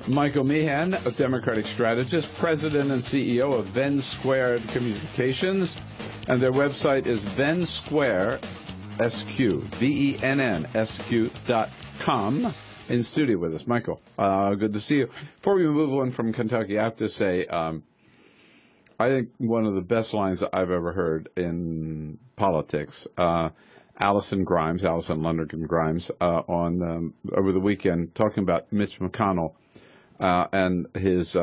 Michael Meehan, a Democratic strategist, president and CEO of Venn Squared Communications, and their website is VennSQ.com. In studio with us, Michael. Good to see you. Before we move on from Kentucky, I have to say, I think one of the best lines I've ever heard in politics. Allison Lundergan Grimes, on over the weekend, talking about Mitch McConnell and his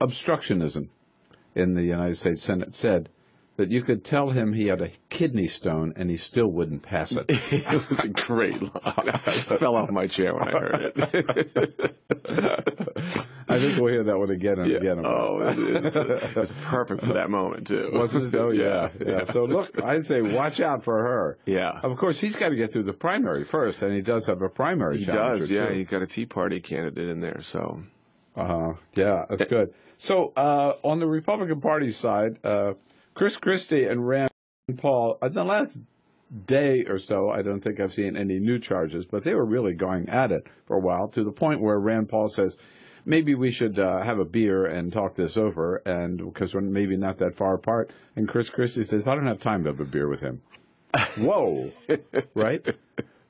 obstructionism in the United States Senate, said that you could tell him he had a kidney stone and he still wouldn't pass it. It was a great line. I fell off my chair when I heard it. I think we'll hear that one again and again. It's perfect for that moment, too. Wasn't it? Oh, yeah. So, look, I say watch out for her. Yeah. Of course, he's got to get through the primary first, and he does have a primary He challenger, does, yeah. too. He's got a Tea Party candidate in there, so. Yeah, that's good. So, on the Republican Party side, Chris Christie and Rand Paul, in the last day or so, I don't think I've seen any new charges, but they were really going at it for a while, to the point where Rand Paul says, maybe we should have a beer and talk this over, and because we're maybe not that far apart. And Chris Christie says, I don't have time to have a beer with him. Whoa, right?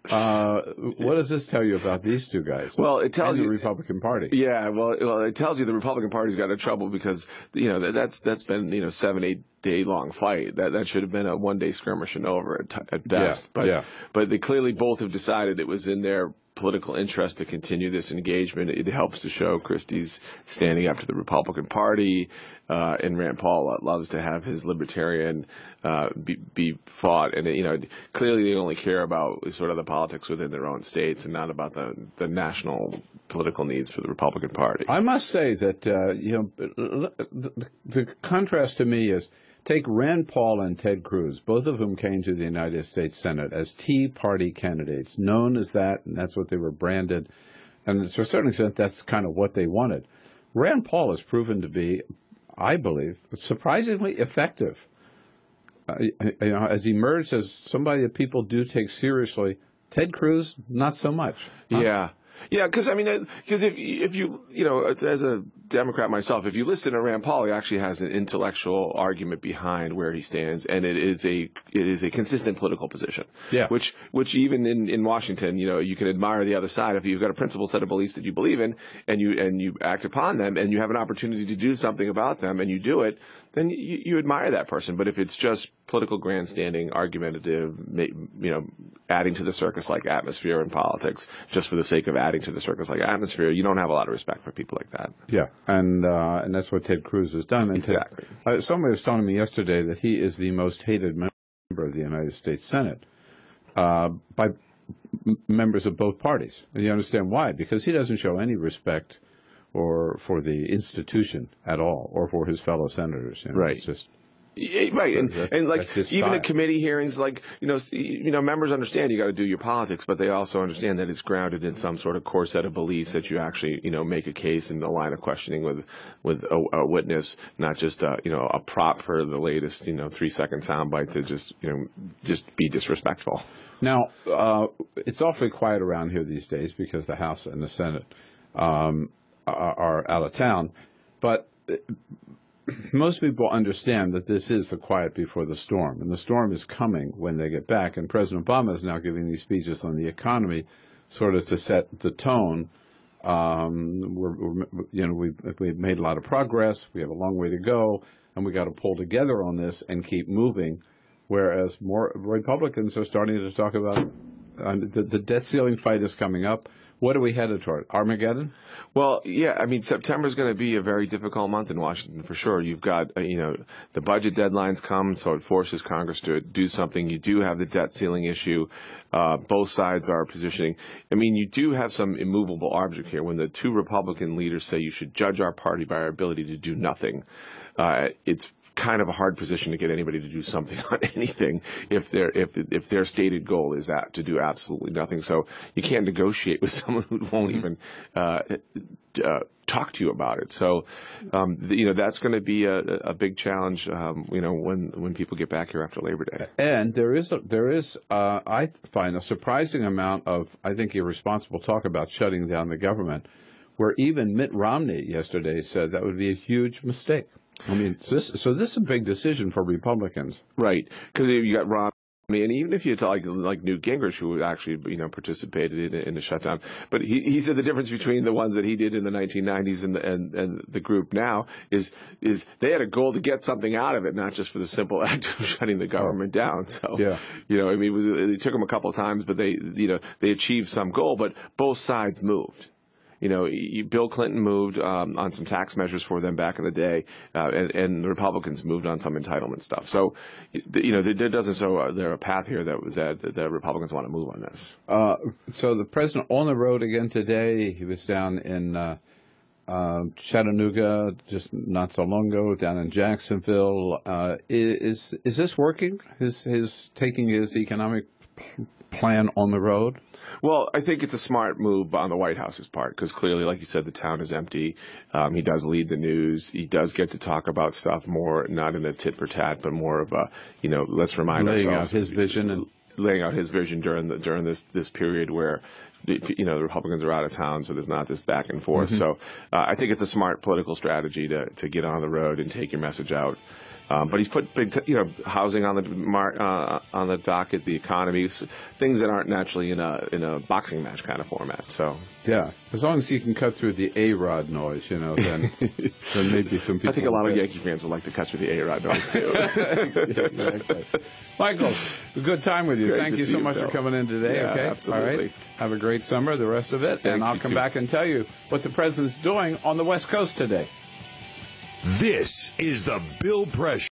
What does this tell you about these two guys? Well, it tells you the Republican Party. Yeah, well, it tells you the Republican Party's got in trouble because that's been 7-8 day long fight. That should have been a 1 day skirmish and over at best. But they clearly both have decided it was in their political interest to continue this engagement. It helps to show Christie's standing up to the Republican Party, and Rand Paul loves to have his libertarian be fought. And clearly they only care about sort of the politics within their own states and not about the national political needs for the Republican Party. I must say that the contrast to me is, take Rand Paul and Ted Cruz, both of whom came to the United States Senate as Tea Party candidates, known as that, and that's what they were branded. And to a certain extent, that's kind of what they wanted. Rand Paul has proven to be, I believe, surprisingly effective. Has emerged as somebody that people do take seriously. Ted Cruz, not so much. Huh? Yeah, because if you as a Democrat myself, if you listen to Rand Paul, he actually has an intellectual argument behind where he stands, and it is a consistent political position. Yeah. Which even in Washington, you can admire the other side. If you've got a principled set of beliefs that you believe in, and you act upon them, and you have an opportunity to do something about them, and you do it, then you admire that person. But if it's just political grandstanding, argumentative, adding to the circus-like atmosphere in politics, just for the sake of adding to the circus-like atmosphere, you don't have a lot of respect for people like that. Yeah, and that's what Ted Cruz has done. And exactly. Somebody was telling me yesterday that he is the most hated member of the United States Senate by members of both parties. And you understand why? Because he doesn't show any respect or for the institution at all, or for his fellow senators. Right. It's just, right, and even at committee hearings, members understand you got to do your politics, but they also understand that it's grounded in some sort of core set of beliefs that you actually make a case in the line of questioning with a witness, not just a prop for the latest 3-second soundbite to just be disrespectful. Now it's awfully quiet around here these days because the House and the Senate are out of town, but most people understand that this is the quiet before the storm, and the storm is coming when they get back. And President Obama is now giving these speeches on the economy, sort of to set the tone. We've made a lot of progress. We have a long way to go, and we got to pull together on this and keep moving. Whereas more Republicans are starting to talk about the debt ceiling fight is coming up. What are we headed toward? Armageddon? Well, yeah. I mean, September is going to be a very difficult month in Washington for sure. You've got, the budget deadlines come, so it forces Congress to do something. You do have the debt ceiling issue. Both sides are positioning. I mean, you do have some immovable object here. When the two Republican leaders say you should judge our party by our ability to do nothing, it's kind of a hard position to get anybody to do something on anything if their stated goal is that to do absolutely nothing. So you can't negotiate with someone who won't even talk to you about it. So that's going to be a big challenge. When people get back here after Labor Day. And there is I find a surprising amount of, I think, irresponsible talk about shutting down the government, where even Mitt Romney yesterday said that would be a huge mistake. I mean, this is a big decision for Republicans. Right, because you got Romney, and even if you had like Newt Gingrich, who actually participated in the shutdown, but he said the difference between the ones that he did in the 1990s and the group now is they had a goal to get something out of it, not just for the simple act of shutting the government down. So it took them a couple of times, but they achieved some goal, but both sides moved. Bill Clinton moved on some tax measures for them back in the day, and the Republicans moved on some entitlement stuff. So, there doesn't show there a path here that the Republicans want to move on this. So the president on the road again today. He was down in Chattanooga just not so long ago, down in Jacksonville. Is this working? His taking his economic plan on the road? Well, I think it's a smart move on the White House's part because clearly, like you said, the town is empty. He does lead the news. He does get to talk about stuff more, not in a tit for tat, but more of a, let's remind ourselves. Laying out his vision and laying out his vision during this period where the Republicans are out of town, so there's not this back and forth. Mm-hmm. So I think it's a smart political strategy to get on the road and take your message out. But he's put big, housing on the docket, the economy, things that aren't naturally in a boxing match kind of format. So yeah, as long as you can cut through the A-Rod noise, then maybe some people. I think a lot of Yankee fans would like to cut through the A-Rod noise too. Yeah, exactly. Michael, a good time with you. Great Thank you so much for coming in today. Yeah, okay, absolutely. All right. Have a great summer, the rest of it, Thanks, and I'll come back and tell you what the president's doing on the West Coast today. This is the Bill Press